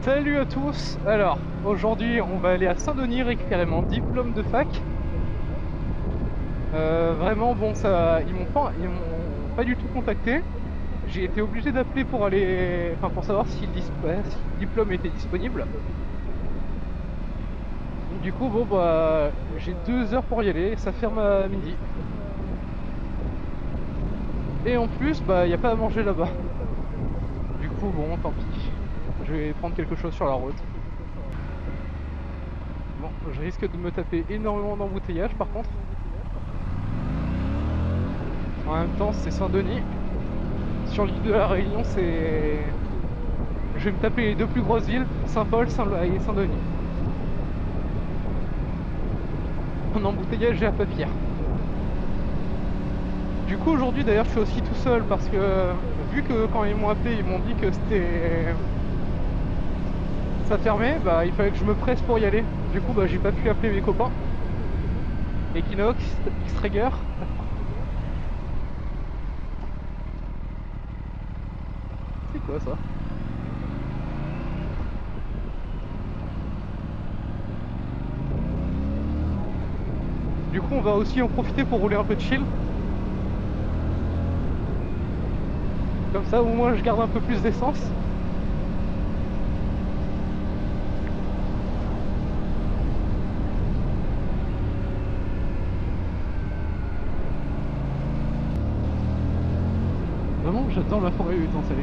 Salut à tous. Alors, aujourd'hui, on va aller à Saint-Denis récupérer mon diplôme de fac. Vraiment, bon, ça, ils m'ont pas du tout contacté. J'ai été obligé d'appeler pour aller, enfin, pour savoir si le diplôme était disponible. Du coup, bon, bah, j'ai 2 heures pour y aller. Ça ferme à midi. Et en plus, bah, y a pas à manger là-bas. Du coup, bon, tant pis. Je vais prendre quelque chose sur la route. Bon, je risque de me taper énormément d'embouteillages par contre. En même temps, c'est Saint-Denis. Sur l'île de la Réunion, c'est... Je vais me taper les deux plus grosses villes, Saint-Paul, et Saint-Denis. En embouteillage, j'ai à pas pire. Du coup, aujourd'hui, d'ailleurs, je suis aussi tout seul parce que, vu que quand ils m'ont appelé, ils m'ont dit que c'était... ça fermait, bah il fallait que je me presse pour y aller. Du coup, bah j'ai pas pu appeler mes copains. Equinox, X-Traeger. C'est quoi ça? Du coup, on va aussi en profiter pour rouler un peu de chill. Comme ça, au moins, je garde un peu plus d'essence. Vraiment, j'adore la forêt étincelle.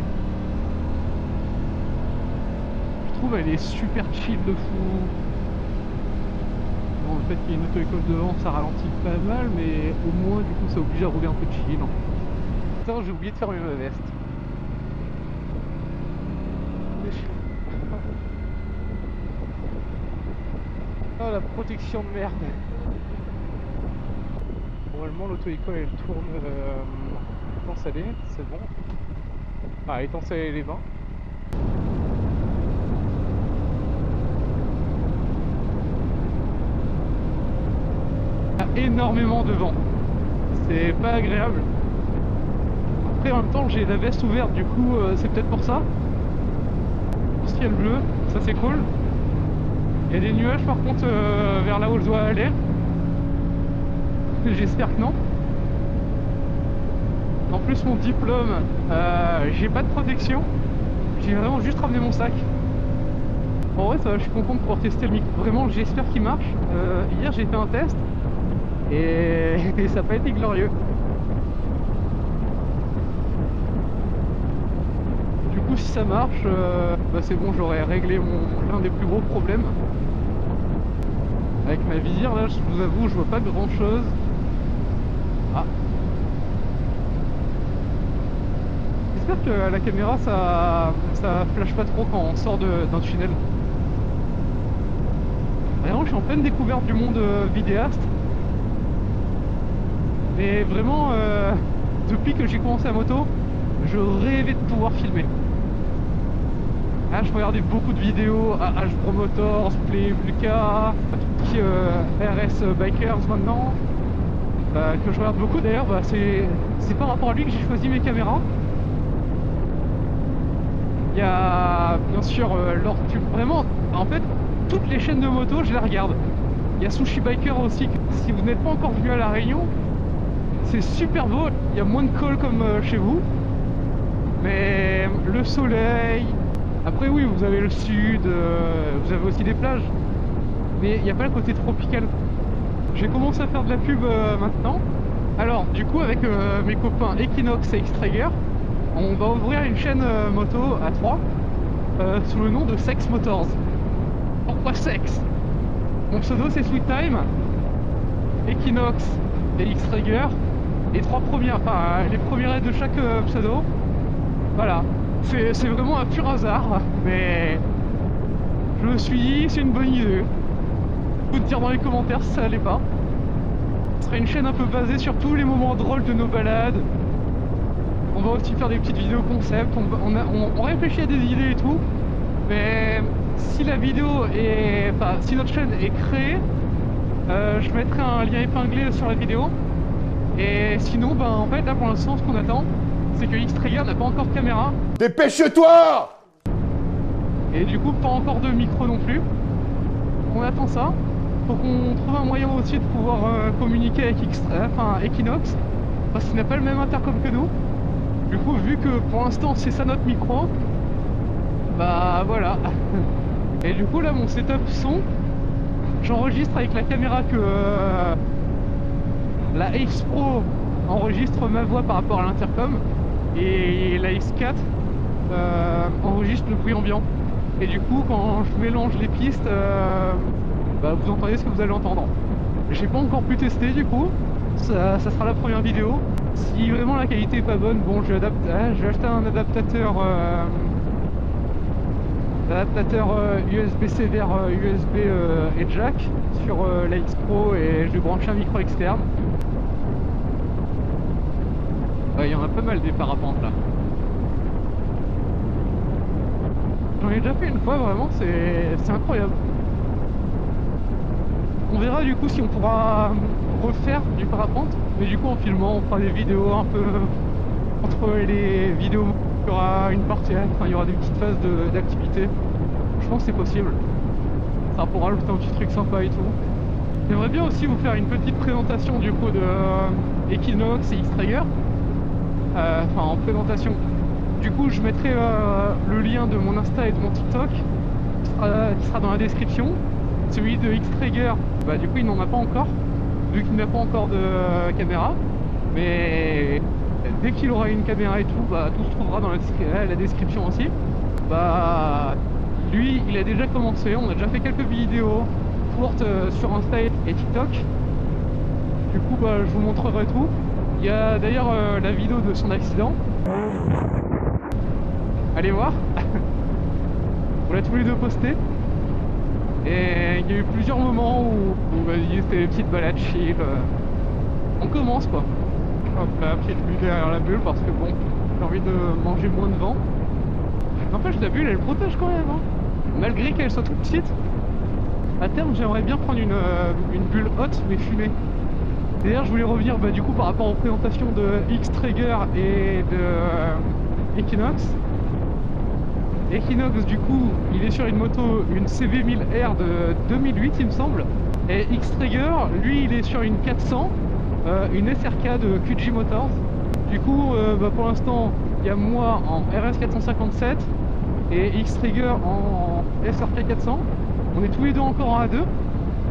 Je trouve elle est super chill de fou. Bon, le fait qu'il y ait une auto-école devant, ça ralentit pas mal, mais au moins, du coup, ça oblige à rouler un peu de chill. Putain, j'ai oublié de fermer ma veste. Oh la protection de merde. Normalement l'auto-école elle tourne étang salé, c'est bon. Ah, étang salé les bains. Il y a énormément de vent. C'est pas agréable. Après en même temps j'ai la veste ouverte, du coup c'est peut-être pour ça. Ciel bleu, ça c'est cool. Il y a des nuages par contre vers là où je dois aller. J'espère que non. En plus mon diplôme, j'ai pas de protection. J'ai vraiment juste ramené mon sac. En vrai ça va, je suis content de pouvoir tester le micro. Vraiment j'espère qu'il marche. Hier j'ai fait un test et, et ça n'a pas été glorieux. Du coup si ça marche, bah c'est bon, j'aurais réglé l'un des plus gros problèmes. Avec ma visière là, je vous avoue, je vois pas grand chose. Ah. J'espère que la caméra ça flash pas trop quand on sort d'un tunnel. Vraiment je suis en pleine découverte du monde vidéaste. Mais vraiment depuis que j'ai commencé la moto, je rêvais de pouvoir filmer. Ah, je regardais beaucoup de vidéos à H Pro Motors, Play, Lucas, tout qui RS Bikers maintenant. Que je regarde beaucoup d'ailleurs, bah, c'est par rapport à lui que j'ai choisi mes caméras. Il y a bien sûr vraiment, en fait, toutes les chaînes de moto, je les regarde. Il y a Sushi Biker aussi, si vous n'êtes pas encore venu à La Réunion, c'est super beau. Il y a moins de cols comme chez vous, mais le soleil. Après oui, vous avez le sud, vous avez aussi des plages, mais il n'y a pas le côté tropical. J'ai commencé à faire de la pub maintenant. Alors du coup avec mes copains Equinox et X-Traeger, on va ouvrir une chaîne moto à 3 sous le nom de Sex Motors. Pourquoi Sex? Mon pseudo c'est Sweet Time, Equinox et X-Traeger, les trois premières, enfin les premières lettres de chaque pseudo. Voilà. C'est vraiment un pur hasard, mais je me suis dit c'est une bonne idée. Vous dire dans les commentaires si ça allait pas. Ce sera une chaîne un peu basée sur tous les moments drôles de nos balades. On va aussi faire des petites vidéos concept, on réfléchit à des idées et tout. Mais si la vidéo est... Enfin, si notre chaîne est créée, je mettrai un lien épinglé sur la vidéo. Et sinon, ben en fait là pour l'instant ce qu'on attend, c'est que X-Traeger n'a pas encore de caméra. Dépêche-toi! Et du coup, pas encore de micro non plus. On attend ça. Faut qu'on trouve un moyen aussi de pouvoir communiquer avec Equinox, parce qu'il n'a pas le même intercom que nous. Du coup, vu que pour l'instant c'est ça notre micro, bah voilà. Et du coup là, mon setup son, j'enregistre avec la caméra que la X Pro enregistre ma voix par rapport à l'intercom, et la X4 enregistre le bruit ambiant. Et du coup, quand je mélange les pistes, bah, vous entendez ce que vous allez entendre. J'ai pas encore pu tester du coup, ça sera la première vidéo. Si vraiment la qualité est pas bonne, bon, je vais acheter un adaptateur USB-C vers USB et jack sur la X Pro, et je vais brancher un micro externe. Il y en a pas mal des parapentes là. J'en ai déjà fait une fois, vraiment, c'est incroyable. On verra du coup si on pourra refaire du parapente, mais du coup en filmant on fera des vidéos un peu entre les vidéos. Il y aura une partie, enfin il y aura des petites phases d'activité. Je pense que c'est possible. Ça pourra rajouter un petit truc sympa et tout. J'aimerais bien aussi vous faire une petite présentation du coup de Equinox et X-Traeger. Enfin en présentation. Du coup je mettrai le lien de mon Insta et de mon TikTok qui sera dans la description. Celui de X-Traeger, bah du coup il n'en a pas encore, vu qu'il n'a pas encore de caméra. Mais dès qu'il aura une caméra et tout, bah tout se trouvera dans la description aussi. Bah lui il a déjà commencé, on a déjà fait quelques vidéos courtes sur Insta et TikTok. Du coup bah je vous montrerai tout. Il y a d'ailleurs la vidéo de son accident. Allez voir. On l'a tous les deux posté. Et il y a eu plusieurs moments où c'était des petites balades chill. On commence quoi. Hop là, petite bulle derrière la bulle parce que bon, j'ai envie de manger moins de vent. N'empêche, la bulle elle protège quand même, hein. Malgré qu'elle soit toute petite. À terme j'aimerais bien prendre une bulle haute mais fumée. D'ailleurs je voulais revenir du coup par rapport aux présentations de X-Traeger et de Equinox. Equinox du coup il est sur une moto, une CV1000R de 2008 il me semble, et X-Traeger lui il est sur une 400, une SRK de QG Motors. Du coup pour l'instant il y a moi en RS457 et X-Traeger en SRK 400. On est tous les deux encore en A2.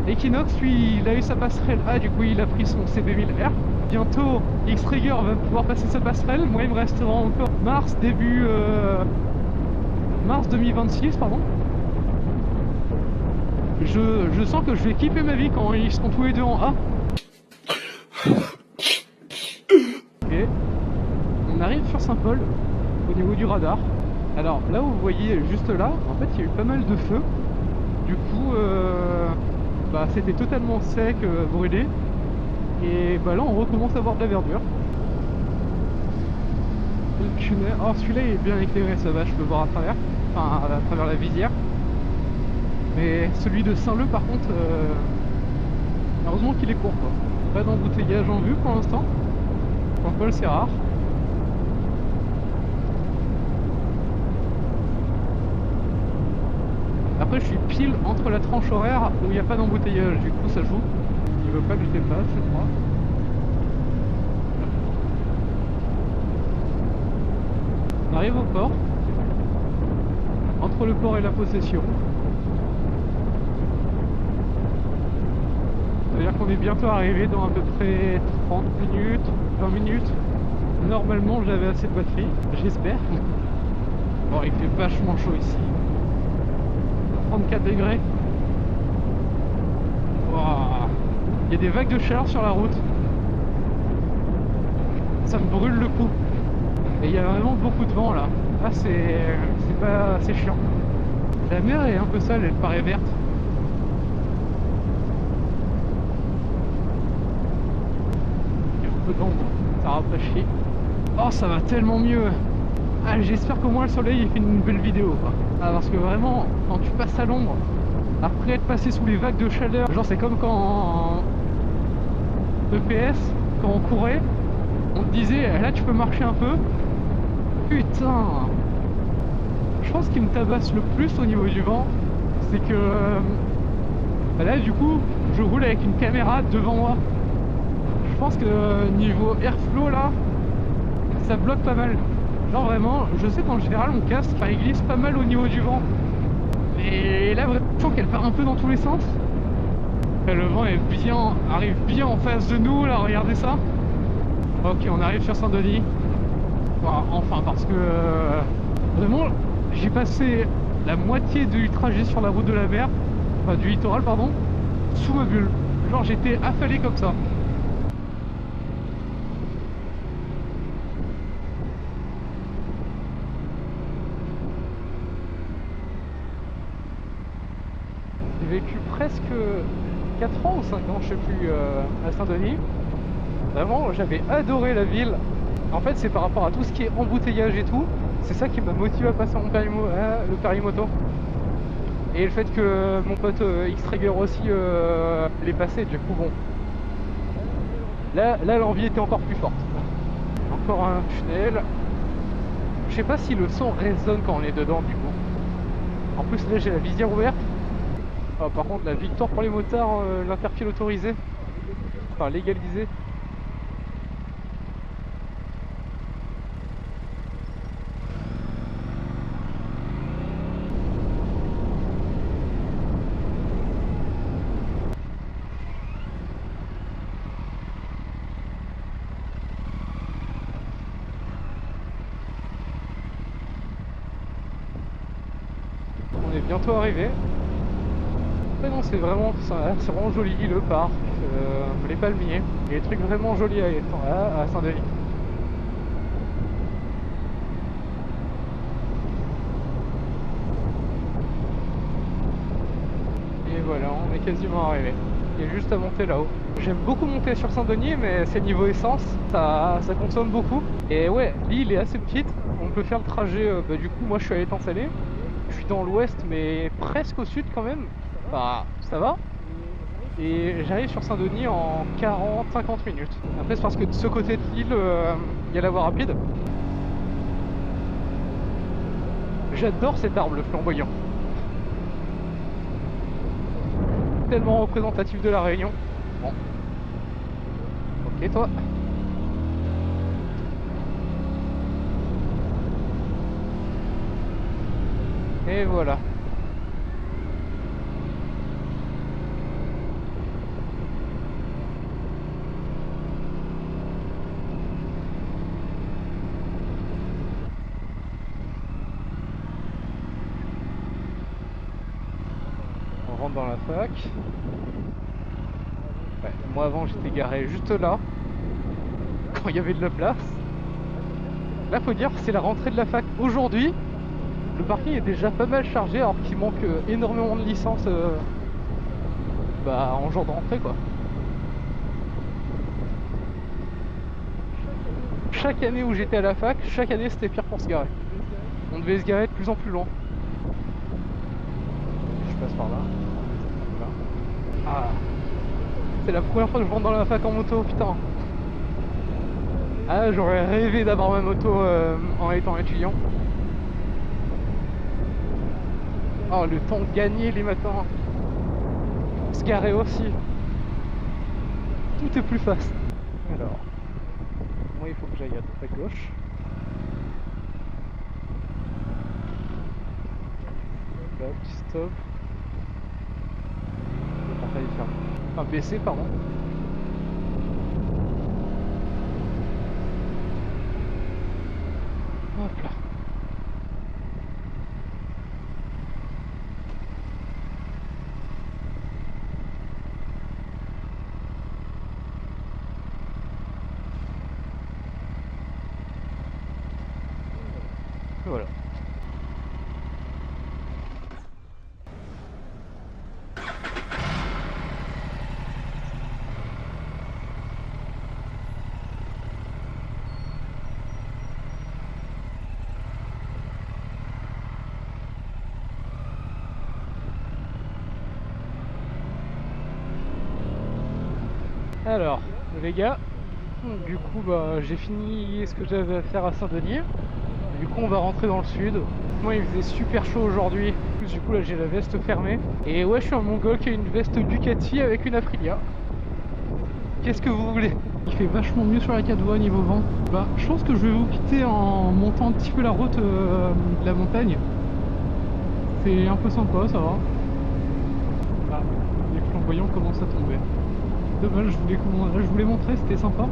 Equinox lui il a eu sa passerelle A, du coup il a pris son CB1000R. Bientôt X-Traeger va pouvoir passer sa passerelle, moi il me restera encore mars 2026 pardon. Je sens que je vais kiffer ma vie quand ils seront tous les deux en A. Et on arrive sur Saint-Paul au niveau du radar. Alors là où vous voyez juste là, en fait il y a eu pas mal de feux. Du coup c'était totalement sec, brûlé. Et là on recommence à voir de la verdure. Oh celui-là il est bien éclairé, ça va, je peux voir à travers. Enfin à travers la visière. Mais celui de Saint-Leu par contre, heureusement qu'il est court quoi. Pas d'embouteillage en vue pour l'instant. Saint-Paul c'est rare. Après je suis pile entre la tranche horaire où il n'y a pas d'embouteillage, du coup ça joue. Il veut pas que je dépasse je crois. On arrive au port. Entre le port et la possession. C'est-à-dire qu'on est bientôt arrivé dans à peu près 30 minutes, 20 minutes. Normalement j'avais assez de batterie, j'espère. Bon il fait vachement chaud ici. 34 degrés. Wow. Il y a des vagues de chaleur sur la route. Ça me brûle le cou. Et il y a vraiment beaucoup de vent là. Ah c'est chiant. La mer est un peu sale, elle paraît verte. Il y a un peu d'ombre, ça rafraîchit. Oh ça va tellement mieux. Ah, j'espère qu'au moins le soleil il fait une belle vidéo quoi. Ah, parce que vraiment quand tu passes à l'ombre après être passé sous les vagues de chaleur, genre c'est comme quand en EPS quand on courait on te disait là tu peux marcher un peu. Putain, je pense ce qui me tabasse le plus au niveau du vent, c'est que là du coup je roule avec une caméra devant moi. Je pense que niveau airflow là, ça bloque pas mal. Genre vraiment, je sais qu'en général mon casque il glisse pas mal au niveau du vent. Et là vraiment je sens qu'elle part un peu dans tous les sens. Et le vent arrive bien en face de nous là, regardez ça. Ok, on arrive sur Saint-Denis. Enfin parce que vraiment j'ai passé la moitié du trajet sur la route de la mer, enfin du littoral pardon, sous ma bulle. Genre j'étais affalé comme ça. J'ai vécu presque 4 ans ou 5 ans, je sais plus, à Saint-Denis. Vraiment, j'avais adoré la ville. En fait, c'est par rapport à tout ce qui est embouteillage et tout. C'est ça qui m'a motivé à passer le permis moto. Et le fait que mon pote X-Traeger aussi l'ait passé, du coup, bon. Là l'envie était encore plus forte. Encore un tunnel. Je sais pas si le son résonne quand on est dedans, du coup. En plus, là, j'ai la visière ouverte. Ah, par contre, la victoire pour les motards, l'interfile autorisé. Enfin, légalisé. On est bientôt arrivé. Mais non, c'est vraiment joli le parc, les palmiers, et des trucs vraiment jolis à Saint-Denis. Et voilà, on est quasiment arrivé. Il y a juste à monter là-haut. J'aime beaucoup monter sur Saint-Denis, mais c'est niveau essence, ça consomme beaucoup. Et ouais, l'île est assez petite, on peut faire le trajet, du coup moi je suis à Étang-Salé. Je suis dans l'ouest mais presque au sud quand même. Bah ça va. Et j'arrive sur Saint-Denis en 40-50 minutes. Après c'est parce que de ce côté de l'île, il y a la voie rapide. J'adore cet arbre, le flamboyant. Tellement représentatif de la Réunion. Bon. Ok toi. Et voilà. On rentre dans la fac. Ouais, moi avant j'étais garé juste là, quand il y avait de la place. Là faut dire c'est la rentrée de la fac aujourd'hui. Le parking est déjà pas mal chargé alors qu'il manque énormément de licences en jour de rentrée quoi. Chaque année où j'étais à la fac, chaque année c'était pire pour se garer. On devait se garer de plus en plus loin. Je passe par là. Ah, c'est la première fois que je rentre dans la fac en moto, putain. Ah, j'aurais rêvé d'avoir ma moto en étant étudiant. Oh, le temps gagné les matins. Se garer aussi. Tout est plus fast. Alors, moi il faut que j'aille à gauche. Là, petit stop. Le portail est fermé. Enfin, baissé, pardon. Hop là. Voilà. Alors, les gars, du coup, j'ai fini ce que j'avais à faire à Saint-Denis. Du coup on va rentrer dans le sud. Moi il faisait super chaud aujourd'hui. Du coup là j'ai la veste fermée. Et ouais je suis un mongol qui a une veste Ducati avec une Aprilia. Qu'est-ce que vous voulez? Il fait vachement mieux sur la 4 voies niveau vent. Bah je pense que je vais vous quitter en montant un petit peu la route de la montagne. C'est un peu sympa, ça va. Ah, les flamboyants commencent à tomber. Dommage, je voulais montrer, c'était sympa.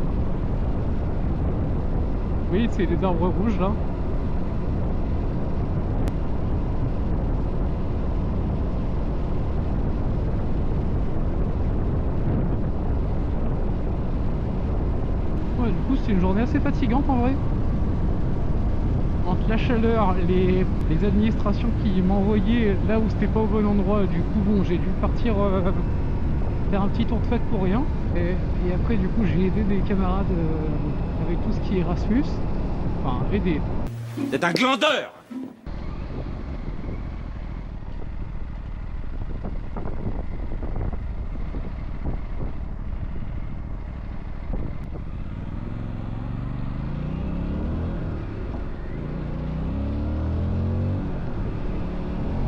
Oui, c'est les arbres rouges là. Ouais, du coup, c'est une journée assez fatigante en vrai. Entre la chaleur, les administrations qui m'envoyaient là où c'était pas au bon endroit, du coup, bon, j'ai dû partir faire un petit tour de fête pour rien. Et après, du coup, j'ai aidé des camarades avec tout ce qui est Erasmus. Enfin, aider. C'est un glandeur.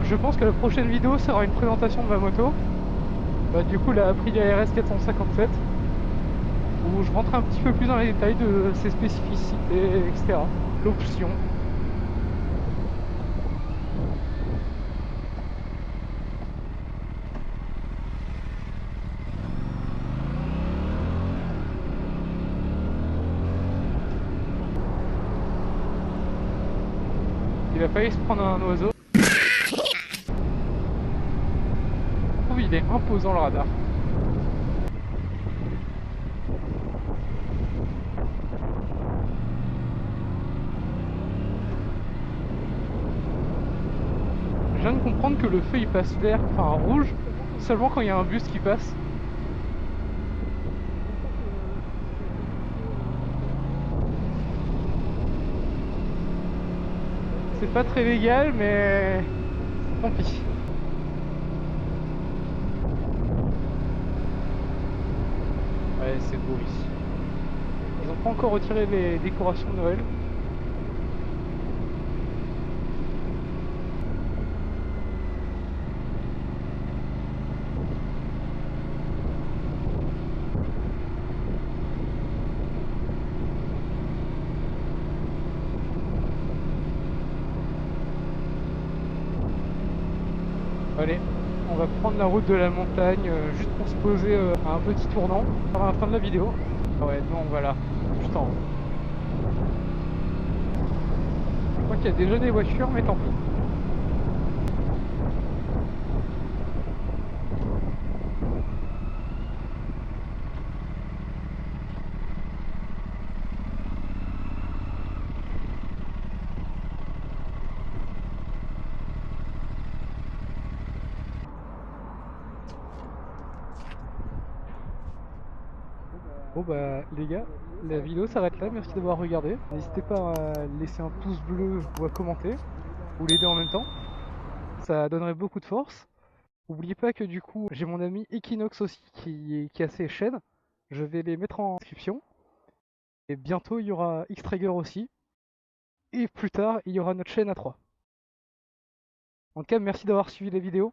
Je pense que la prochaine vidéo sera une présentation de ma moto. Bah, du coup, la Aprilia RS 457. Où je rentre un petit peu plus dans les détails de ses spécificités, etc. L'option. Il a failli se prendre un oiseau. Je trouve il est imposant le radar. Je viens de comprendre que le feu il passe vert, enfin rouge, seulement quand il y a un bus qui passe. C'est pas très légal, mais tant pis. Ouais, c'est beau ici. Ils ont pas encore retiré les décorations de Noël. Allez, on va prendre la route de la montagne juste pour se poser à un petit tournant avant la fin de la vidéo. Ah ouais, non, voilà, juste en haut. Je crois qu'il y a déjà des voitures, mais tant pis. Bon bah les gars, la vidéo s'arrête là, merci d'avoir regardé. N'hésitez pas à laisser un pouce bleu ou à commenter, ou les deux en même temps, ça donnerait beaucoup de force. N'oubliez pas que du coup j'ai mon ami Equinox aussi qui a ses chaînes, je vais les mettre en description. Et bientôt il y aura Xtrager aussi, et plus tard il y aura notre chaîne à 3. En tout cas merci d'avoir suivi la vidéo,